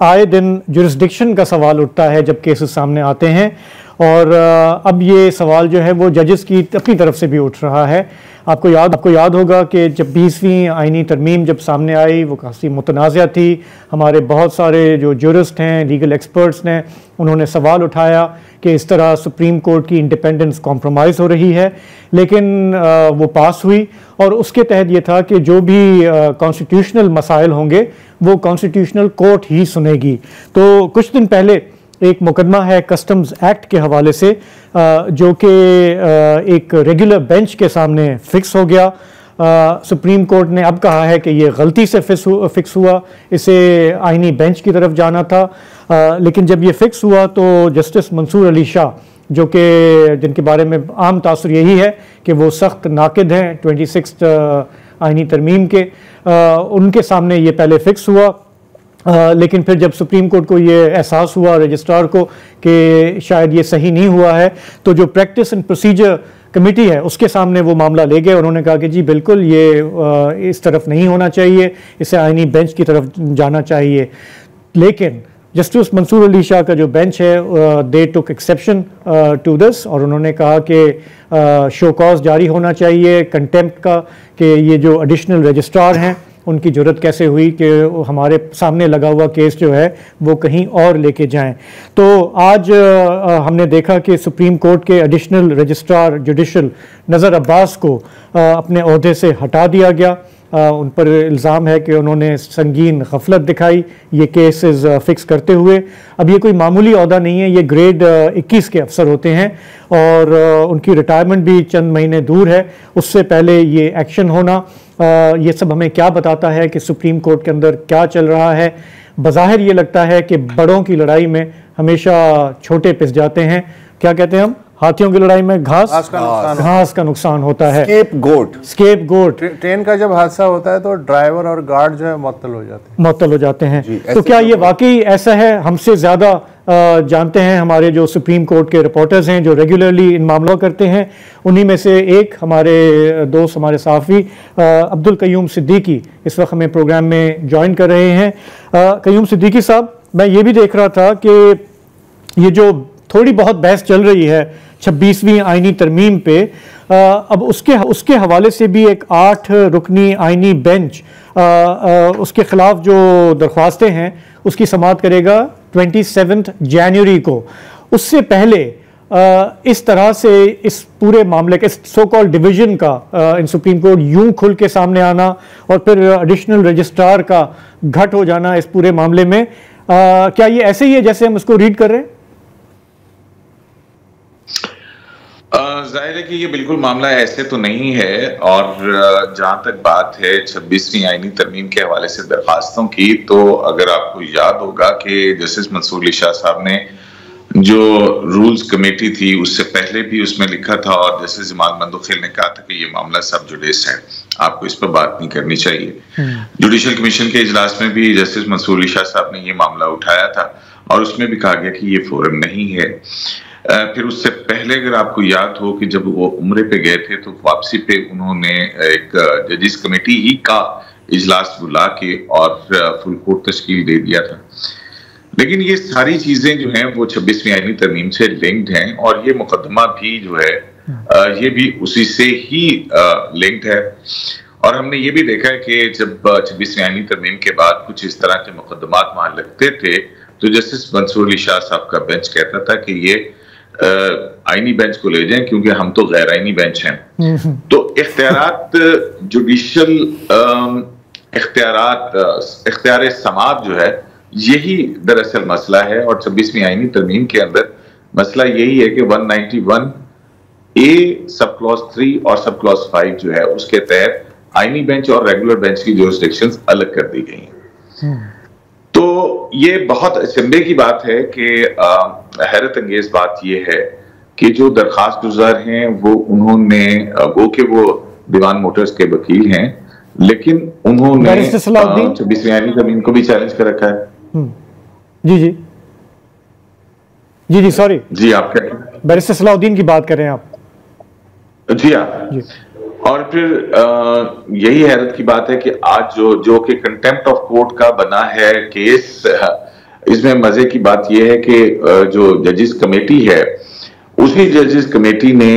आए दिन जुरिस्डिक्शन का सवाल उठता है जब केसेस सामने आते हैं और अब ये सवाल जो है वो जजेस की अपनी तरफ से भी उठ रहा है। आपको याद होगा कि जब 20वीं आइनी तरमीम जब सामने आई वो काफ़ी मुतनाज़ा थी। हमारे बहुत सारे जो जूरिस्ट हैं, लीगल एक्सपर्ट्स ने उन्होंने सवाल उठाया कि इस तरह सुप्रीम कोर्ट की इंडिपेंडेंस कॉम्प्रोमाइज़ हो रही है, लेकिन वो पास हुई और उसके तहत ये था कि जो भी कॉन्स्टिट्यूशनल मसाइल होंगे वो कॉन्स्टिट्यूशनल कोर्ट ही सुनेगी। तो कुछ दिन पहले एक मुकदमा है कस्टम्स एक्ट के हवाले से जो कि एक रेगुलर बेंच के सामने फिक्स हो गया। सुप्रीम कोर्ट ने अब कहा है कि ये गलती से फिक्स हुआ, इसे आईनी बेंच की तरफ जाना था। लेकिन जब ये फिक्स हुआ तो जस्टिस मंसूर अली शाह जो कि जिनके बारे में आम तासुर यही है कि वो सख्त नाकिद हैं 26 आईनी तरमीम के, उनके सामने ये पहले फिक्स हुआ। लेकिन फिर जब सुप्रीम कोर्ट को ये एहसास हुआ रजिस्ट्रार को कि शायद ये सही नहीं हुआ है, तो जो प्रैक्टिस एंड प्रोसीजर कमेटी है उसके सामने वो मामला ले गए। उन्होंने कहा कि जी बिल्कुल ये इस तरफ नहीं होना चाहिए, इसे आईनी बेंच की तरफ जाना चाहिए। लेकिन जस्टिस मंसूर अली शाह का जो बेंच है दे टुक एक्सेप्शन टू दिस और उन्होंने कहा कि शो कॉज जारी होना चाहिए कंटेम्प्ट का, कि ये जो एडिशनल रजिस्ट्रार हैं उनकी ज़रूरत कैसे हुई कि हमारे सामने लगा हुआ केस जो है वो कहीं और लेके जाएं। तो आज हमने देखा कि सुप्रीम कोर्ट के एडिशनल रजिस्ट्रार जुडिशल नज़र अब्बास को अपने ओहदे से हटा दिया गया। उन पर इल्ज़ाम है कि उन्होंने संगीन गफलत दिखाई ये केसेस फिक्स करते हुए। अब ये कोई मामूली ओहदा नहीं है, ये ग्रेड 21 के अफसर होते हैं और उनकी रिटायरमेंट भी चंद महीने दूर है। उससे पहले ये एक्शन होना ये सब हमें क्या बताता है कि सुप्रीम कोर्ट के अंदर क्या चल रहा है। बज़ाहिर ये लगता है कि बड़ों की लड़ाई में हमेशा छोटे पिस जाते हैं। क्या कहते हैं हम, हाथियों की लड़ाई में घास का नुकसान होता है। स्केप गोट। ट्रेन का जब हादसा होता है तो ड्राइवर और गार्ड जो है मुअत्तल हो जाते हैं। तो क्या ये वाकई ऐसा है? हमसे ज्यादा जानते हैं हमारे जो सुप्रीम कोर्ट के रिपोर्टर्स हैं जो रेगुलरली इन मामलों करते हैं। उन्हीं में से एक हमारे दोस्त, हमारे सहाफ़ी अब्दुल कयूम सिद्दीकी इस वक्त हमें प्रोग्राम में ज्वाइन कर रहे हैं। कयूम सिद्दीकी साहब, मैं ये भी देख रहा था कि ये जो थोड़ी बहुत बहस चल रही है 26वीं आईनी तरमीम पे, अब उसके हवाले से भी एक 8 रुकनी आईनी बेंच उसके खिलाफ जो दरख्वास्तें हैं उसकी समाअत करेगा 27 जनवरी को। उससे पहले इस तरह से इस पूरे मामले के सो कॉल्ड डिवीजन का इन सुप्रीम कोर्ट यूं खुल के सामने आना और फिर एडिशनल रजिस्ट्रार का घट हो जाना इस पूरे मामले में, क्या ये ऐसे ही है जैसे हम इसको रीड कर रहे हैं? जाहिर है कि ये बिल्कुल मामला ऐसे तो नहीं है। और जहां तक बात है 26वीं आईनी तरमीम के हवाले से दरखास्तों की, तो अगर आपको याद होगा कि जस्टिस मंसूर अली शाह साहब ने जो रूल्स कमेटी थी उससे पहले भी उसमें लिखा था और जस्टिस जमाल मंदोखिल ने कहा था कि ये मामला सब जुडिस है, आपको इस पर बात नहीं करनी चाहिए। जुडिशल कमीशन के इजलास में भी जस्टिस मंसूर अली शाह साहब ने ये मामला उठाया था और उसमें भी कहा गया कि ये फोरम नहीं है। फिर उससे पहले अगर आपको याद हो कि जब वो उम्रे पे गए थे तो वापसी पे उन्होंने एक जजिस कमेटी ही का इजलास बुला के और फुल कोर्ट तश्कील दे दिया था। लेकिन ये सारी चीजें जो हैं वो 26वीं आईनी तरमीम से लिंक्ड हैं और ये मुकदमा भी जो है ये भी उसी से ही लिंक्ड है। और हमने ये भी देखा है कि जब 26वीं आईनी तरमीम के बाद कुछ इस तरह के मुकदमात वहां लगते थे तो जस्टिस मंसूर अली शाह साहब का बेंच कहता था कि ये आईनी बेंच को ले जाएं क्योंकि हम तो गैर आईनी बेंच हैं। तो इख्तियारात जुडिशल इख्तियार समाअत जो है यही दरअसल मसला है। और 26वीं आईनी तरमीम के अंदर मसला यही है कि 191A सब क्लॉज 3 और सब क्लॉज 5 जो है उसके तहत आईनी बेंच और रेगुलर बेंच की जुरिस्डिक्शंस अलग कर दी गई हैं। तो ये बहुत अचंभे की बात है कि हैरत अंगेज बात यह है कि जो दरखास्त गुजार हैं वो उन्होंने वो दीवान मोटर्स के वकील हैं, लेकिन उन्होंने 26वीं आईनी तरमीम को भी चैलेंज कर रखा है। जी सॉरी जी, आप क्या बैरिस्टर सलाउद्दीन की बात कर रहे हैं आप? जी हाँ। और फिर यही हैरत की बात है कि आज जो कि कंटेम्प्ट ऑफ कोर्ट का बना है केस, इसमें मजे की बात यह है कि जो जजेस कमेटी है, उसी जजेस कमेटी ने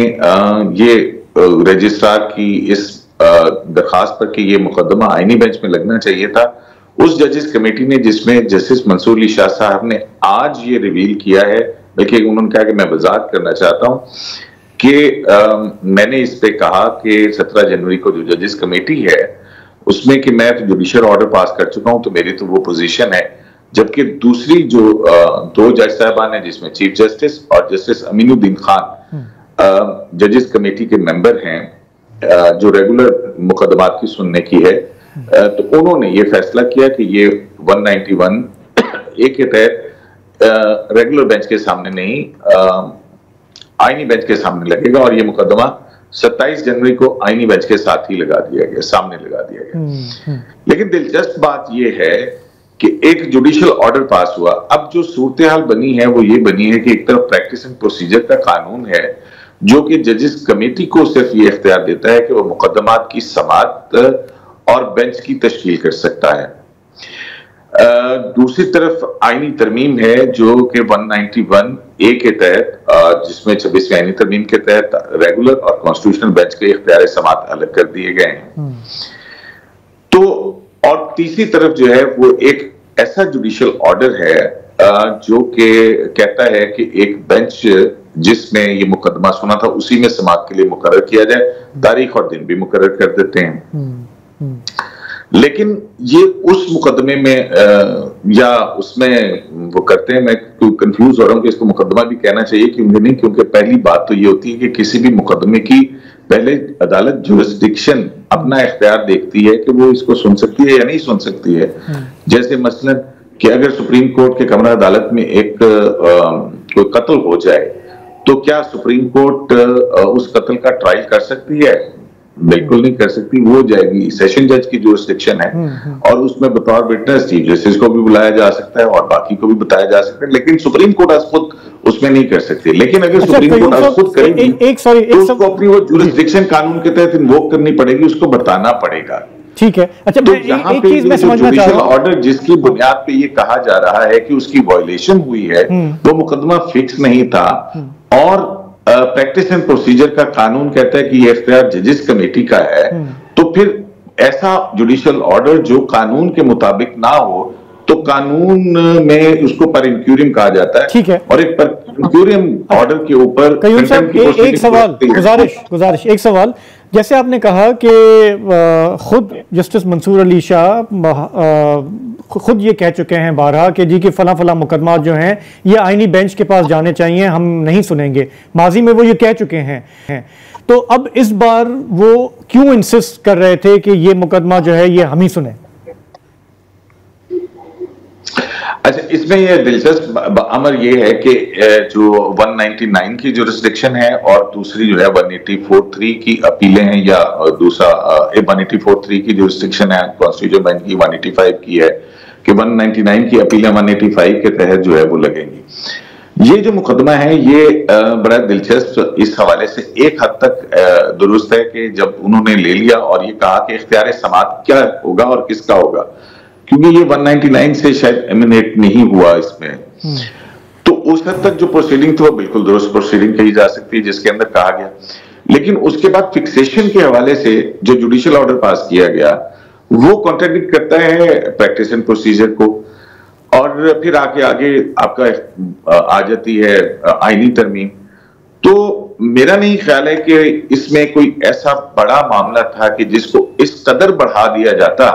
ये रजिस्ट्रार की इस दरखास्त पर कि ये मुकदमा आईनी बेंच में लगना चाहिए था, उस जजेस कमेटी ने, जिसमें जस्टिस मंसूर अली शाह साहब ने आज ये रिवील किया है, देखिए उन्होंने कहा कि मैं वजाहत करना चाहता हूं कि मैंने इस पे कहा कि 17 जनवरी को जो जजेस कमेटी है उसमें कि मैं तो जुडिशियल ऑर्डर पास कर चुका हूं, तो मेरी तो वो पोजीशन है, जबकि दूसरी जो दो जज साहबान है जिसमें चीफ जस्टिस और जस्टिस अमीनुद्दीन खान जजेस कमेटी के मेंबर हैं, जो रेगुलर मुकदमात की सुनने की है, तो उन्होंने ये फैसला किया कि ये 191A के तहत रेगुलर बेंच के सामने नहीं, आईनी बेंच के सामने लगेगा, और ये मुकदमा 27 जनवरी को आईनी बेंच के साथ ही लगा दिया गया, सामने लगा दिया गया। लेकिन दिलचस्प बात यह है कि एक जुडिशियल ऑर्डर पास हुआ। अब जो सूरत हाल बनी है वो ये बनी है कि एक तरफ प्रैक्टिस एंड प्रोसीजर का कानून है जो कि जजेस कमेटी को सिर्फ ये इख्तियार देता है कि वो मुकदमात की समाअत और बेंच की तश्कील कर सकता है। दूसरी तरफ आईनी तरमीम है जो कि 191A के तहत, जिसमें 26वीं आईनी तरमीम के तहत रेगुलर और कॉन्स्टिट्यूशनल बेंच के इख्तियार समाअत अलग कर दिए गए हैं। तो और तीसरी तरफ जो है वो एक ऐसा जुडिशियल ऑर्डर है जो कि कहता है कि एक बेंच जिसमें ये मुकदमा सुना था उसी में समाअत के लिए मुकर्रर किया जाए, तारीख और दिन भी मुकर्रर कर देते हैं। लेकिन ये उस मुकदमे में या उसमें वो करते हैं, मैं कंफ्यूज हो रहा हूं कि इसको मुकदमा भी कहना चाहिए क्योंकि नहीं, क्योंकि पहली बात तो ये होती है कि किसी भी मुकदमे की पहले अदालत जुरिस्डिक्शन अपना इख्तियार देखती है कि वो इसको सुन सकती है या नहीं सुन सकती है। जैसे मसलन कि अगर सुप्रीम कोर्ट के कमरा अदालत में एक कोई कत्ल हो जाए तो क्या सुप्रीम कोर्ट उस कत्ल का ट्रायल कर सकती है? बिल्कुल नहीं कर सकती। वो जाएगी, सेशन जज की जुरिस्डिक्शन है और उसमें बतौर विटनेस चीफ जस्टिस को भी बुलाया जा सकता है और बाकी को भी बताया जा सकता है, लेकिन सुप्रीम कोर्ट आज खुद उसमें नहीं कर सकती। लेकिन अगर सुप्रीम कोर्ट आज खुद करेगी तो उसको अपनी वो जुरिस्डिक्शन कानून के तहत इन्वोक करनी पड़ेगी, उसको बताना पड़ेगा। ठीक है। अच्छा, तो यहाँ पे जुडिशियल ऑर्डर जिसकी बुनियाद पे ये कहा जा रहा है कि उसकी वायलेशन हुई है, वो मुकदमा फिक्स नहीं था और प्रैक्टिस एंड प्रोसीजर का कानून कहता है कि ये इख्तियार जजेस कमेटी का है, तो फिर ऐसा जुडिशियल ऑर्डर जो कानून के मुताबिक ना हो तो कानून में उसको पर इंक्यूरियम कहा जाता है। ठीक है। और एक पर इंक्यूरियम ऑर्डर के ऊपर एक सवाल, गुजारिश एक सवाल, जैसे आपने कहा कि खुद जस्टिस मंसूर अली शाह खुद ये कह चुके हैं बारहा कि जी के फला फला मुकदमा जो हैं ये आईनी बेंच के पास जाने चाहिए, हम नहीं सुनेंगे। माजी में वो ये कह चुके हैं, तो अब इस बार वो क्यों इंसिस्ट कर रहे थे कि ये मुकदमा जो है ये हम ही सुने? अच्छा, इसमें यह दिलचस्प अमर यह है कि जो 199 की जुरिस्डिक्शन है और दूसरी जो है 184(3) की अपीलें हैं, या दूसरा 184(3) की जुरिस्डिक्शन है कॉन्स्टिट्यूशन बेंच की, 185 की है कि 199 की अपीलें 185 के तहत जो है वो लगेंगी। ये जो मुकदमा है ये बड़ा दिलचस्प इस हवाले से एक हद तक दुरुस्त है कि जब उन्होंने ले लिया और ये कहा कि इख्तियार समाअत क्या होगा और किसका होगा, क्योंकि ये 199 से शायद एमिनेट नहीं हुआ इसमें, तो उस हद तक जो प्रोसीडिंग थी वो बिल्कुल दुरुस्त प्रोसीडिंग कही जा सकती है जिसके अंदर कहा गया। लेकिन उसके बाद फिक्सेशन के हवाले से जो जुडिशियल ऑर्डर पास किया गया वो कॉन्ट्रडिक्ट करता है प्रैक्टिस एंड प्रोसीजर को, और फिर आगे आपका आ जाती है आईनी तरमीम। तो मेरा नहीं ख्याल है कि इसमें कोई ऐसा बड़ा मामला था कि जिसको इस कदर बढ़ा दिया जाता,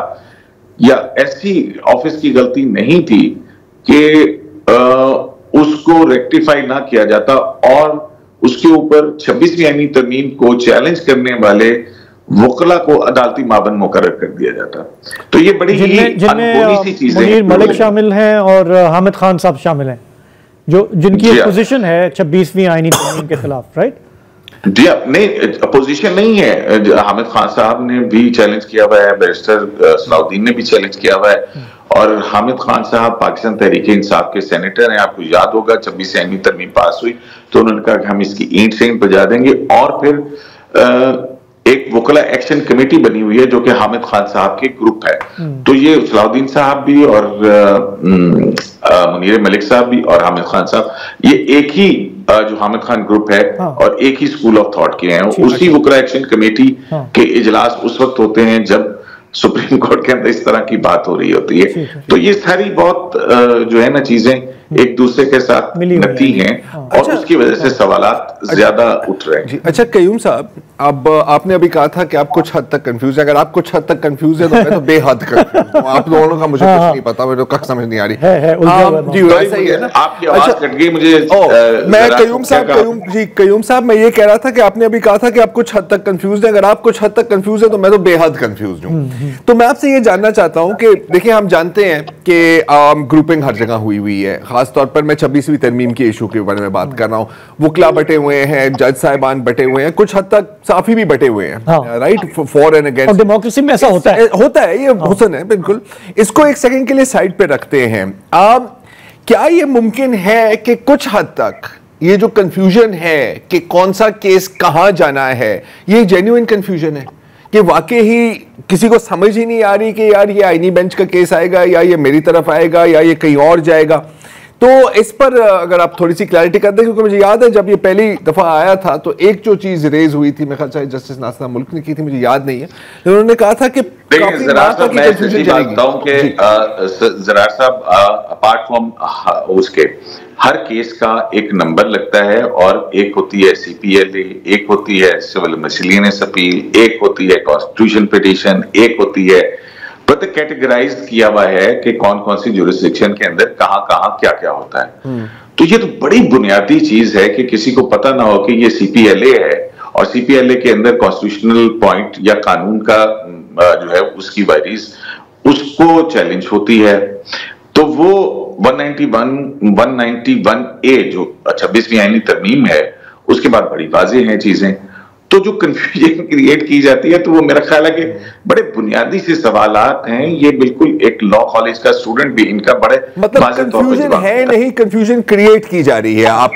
या ऐसी ऑफिस की गलती नहीं थी कि उसको रेक्टिफाई ना किया जाता और उसके ऊपर 26वीं आईनी तरमीम को चैलेंज करने वाले वकला को अदालती माबन मुकर्रर कर दिया जाता। तो ये बड़ी ही अनहोनी सी चीज है। मुनीर मलिक शामिल हैं और हामिद खान साहब शामिल हैं, जो जिनकी पोजीशन है 26वीं आईनी तरमीम के खिलाफ, राइट? जी नहीं, अपोजिशन नहीं है। हामिद खान साहब ने भी चैलेंज किया हुआ है, बैरिस्टर सलाउद्दीन ने भी चैलेंज किया हुआ है, और हामिद खान साहब पाकिस्तान तहरीक इंसाफ के सेनेटर हैं। आपको याद होगा 26 आईनी तरमीम पास हुई तो उन्होंने कहा कि हम इसकी ईंट से ईंट बजा देंगे, और फिर एक वकला एक्शन कमेटी बनी हुई है जो कि हामिद खान साहब के ग्रुप है। तो ये सलाउद्दीन साहब भी और मुनीर मलिक साहब भी और हामिद खान साहब, ये एक ही जो हामिद खान ग्रुप है और एक ही स्कूल ऑफ थॉट के हैं। उसी वकला एक्शन कमेटी के इजलास उस वक्त होते हैं जब सुप्रीम कोर्ट के अंदर इस तरह की बात हो रही होती है। तो ये सारी बहुत जो है ना चीजें एक दूसरे के साथ मिलती हैं और उसकी वजह से सवालात ज्यादा उठ रहे हैं। अच्छा कयूम साहब, अब आपने अभी कहा था कि आप कुछ हद तक कंफ्यूज है। अगर आप कुछ हद तक कंफ्यूज है तो मैं तो बेहद कंफ्यूज हूं। आप दोनों का मुझे कुछ नहीं पता, मुझे कख समझ नहीं आ रही है। जी वैसा ही है ना, आपकी आवाज कट गई मुझे। मैं कयूम साहब मैं ये कह रहा था कि आपने अभी कहा था कि आप कुछ हद तक कंफ्यूज है। अगर आप कुछ हद तक कंफ्यूज है तो मैं तो बेहद कंफ्यूज हूं। तो मैं आपसे ये जानना चाहता हूं कि देखिए, हम जानते हैं कि ग्रुपिंग हर जगह हुई है। खास तौर पर मैं 26वीं तरमीम के इशू के बारे में बात कर रहा हूं। वकला बटे हुए हैं, जज साहिबान बटे हुए हैं, कुछ हद तक साफी भी बटे हुए हैं, right, for and against. Democracy में ऐसा होता है, ये हुसन है बिल्कुल। इसको एक सेकंड के लिए साइड पे रखते हैं। क्या ये मुमकिन है कि कुछ हद तक ये जो कंफ्यूजन है कि कौन सा केस कहां जाना है, ये जेन्युइन कंफ्यूजन है कि वाकई ही किसी को समझ ही नहीं आ रही कि यार ये आईनी बेंच का केस आएगा या ये मेरी तरफ आएगा या ये कहीं और जाएगा? तो इस पर अगर आप थोड़ी सी क्लैरिटी कर दें, क्योंकि मुझे याद है जब ये पहली दफा आया था तो एक जो चीज रेज हुई थी, मेरे ख्याल से जस्टिस नासिर मुल्क ने की थी, मुझे याद नहीं है, उन्होंने कहा था कि ज़रार साहब अपार्ट फ्रॉम उसके हर केस का एक नंबर लगता है और एक होती है CPLA, एक होती है सिविल मिसलेनियस अपील, एक होती है कॉन्स्टिट्यूशन पिटीशन, एक होती है कैटेगराइज किया हुआ है कि कौन कौन सी जुरिस्डिक्शन के अंदर कहां कहां क्या क्या होता है। तो ये तो बड़ी बुनियादी चीज है कि किसी को पता ना हो कि ये CPLA है और CPLA के अंदर कॉन्स्टिट्यूशनल पॉइंट या कानून का जो है उसकी वायरीज उसको चैलेंज होती है। तो वो 191A जो 26वीं आईनी तरमीम है उसके बाद बड़ी वाज़ेह हैं चीजें। तो जो कंफ्यूजन क्रिएट की जाती है तो वो मेरा ख्याल है कि बड़े बुनियादी से सवालात हैं। ये बिल्कुल एक लॉ कॉलेज का स्टूडेंट भी इनका बड़े मतलब कंफ्यूजन है नहीं, कंफ्यूजन क्रिएट की जा रही है। आप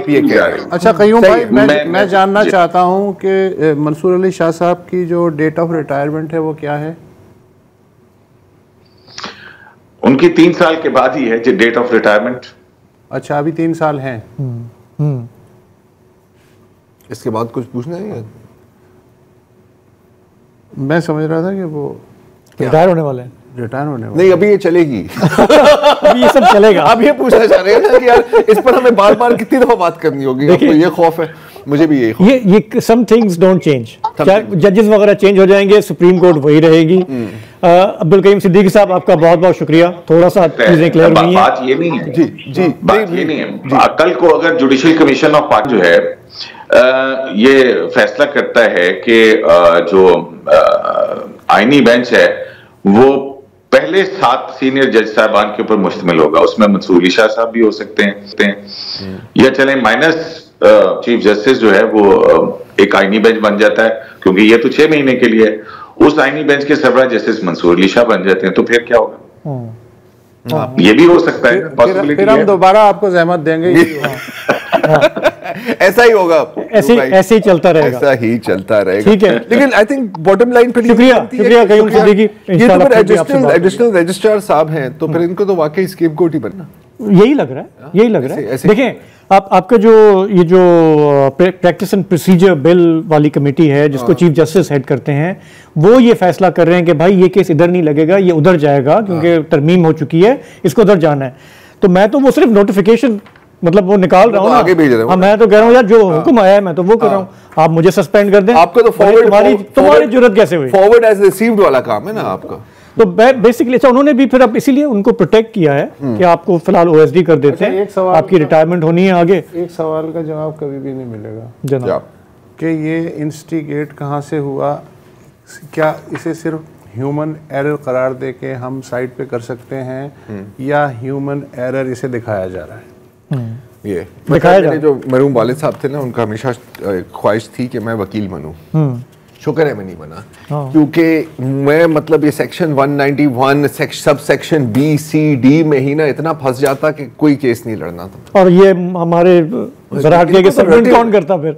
ये कह रहे हैं। अच्छा कयूम भाई, मैं जानना चाहता हूं कि मंसूर अली शाह साहब की जो डेट ऑफ रिटायरमेंट है वो क्या है? उनकी 3 साल के बाद ही है जो डेट ऑफ रिटायरमेंट। अच्छा, अभी 3 साल हैं। इसके बाद कुछ पूछना है? मैं समझ रहा था कि वो रिटायर होने वाले हैं। रिटायर होने वाले नहीं, अभी ये चलेगी। अभी ये सब चलेगा। आप ये पूछना चाह रहे हैं ना कि यार इस पर हमें बार बार कितनी दफा बात करनी होगी? आपको ये खौफ है, मुझे भी यही खौफ। ये सम थिंग्स डोंट चेंज। जजेस वगैरह चेंज हो जाएंगे, सुप्रीम कोर्ट वही रहेगी। अब्दुल करीम सिद्दीकी साहब, आपका बहुत बहुत शुक्रिया। थोड़ा सा चीजें क्लियर हुई हैं। बात ये नहीं है जी बात ये नहीं है। कल को अगर जुडिशियल कमीशन ऑफ पार्टी जो है ये फैसला करता है कि जो आईनी बेंच है वो पहले 7 सीनियर जज साहबान के ऊपर मुश्तमिल होगा, उसमें मंसूर अली शाह साहब भी हो सकते हैं या चले माइनस चीफ जस्टिस जो है वो एक आईनी बेंच बन जाता है, क्योंकि ये तो 6 महीने के लिए उस आईनी बेंच के सरबराह जैसे मंसूर अली शाह बन जाते हैं। तो फिर क्या होगा? ये भी हो सकता है, पॉसिबिलिटी फिर हम दोबारा आपको जहमत देंगे। ऐसा ही होगा, ऐसे ही चलता रहेगा, ऐसा ही चलता रहेगा। ठीक है, लेकिन आई थिंक बॉटम लाइन पे शुक्रिया कयूम सिद्दीकी। ये तो फिर एडिशनल रजिस्ट्रार साहब हैं, तो फिर इनको तो वाकई स्केपगोट ही बनना यही लग रहा है। देखें, आपका ये जो प्रैक्टिस एंड प्रोसीजर बिल वाली कमेटी है जिसको चीफ जस्टिस हेड करते हैं, वो ये फैसला कर रहे हैं कि भाई ये केस इधर नहीं लगेगा, ये उधर जाएगा, क्योंकि तरमीम हो चुकी है, इसको उधर जाना है। तो मैं तो वो सिर्फ नोटिफिकेशन मतलब वो निकाल रहा हूँ, आगे भेज रहा हूँ। मैं तो कह रहा हूँ यार, जो हुक्म आया है मैं तो वो कर रहा हूँ, आप मुझे सस्पेंड कर दें। आपका तो तुम्हारी जरूरत कैसे हुई? फॉरवर्ड एज रिसीव्ड वाला काम है ना आपका। तो बेसिकली अच्छा, उन्होंने भी फिर अब इसीलिए उनको प्रोटेक्ट किया है कि आपको फिलहाल OSD कर देते हैं। आपकी रिटायरमेंट होनी है आगे। एक सवाल का जवाब कभी भी नहीं मिलेगा जनाब कि ये इंस्टिगेट कहाँ से हुआ। क्या इसे सिर्फ ह्यूमन एरर करार दे के हम साइड पे कर सकते हैं या ह्यूमन एरर इसे दिखाया जा रहा है? ये मेरे जो मरहूम वालिद साहब थे ना, उनका हमेशा ख्वाहिश थी कि मैं वकील बनूं। शुक्र है मैं नहीं बना, क्योंकि मैं मतलब ये सेक्शन 191 सब सेक्शन B-C-D में ही ना इतना फंस जाता कि कोई केस नहीं लड़ना था। और ये हमारे ज़रार के सबमिट कौन करता फिर?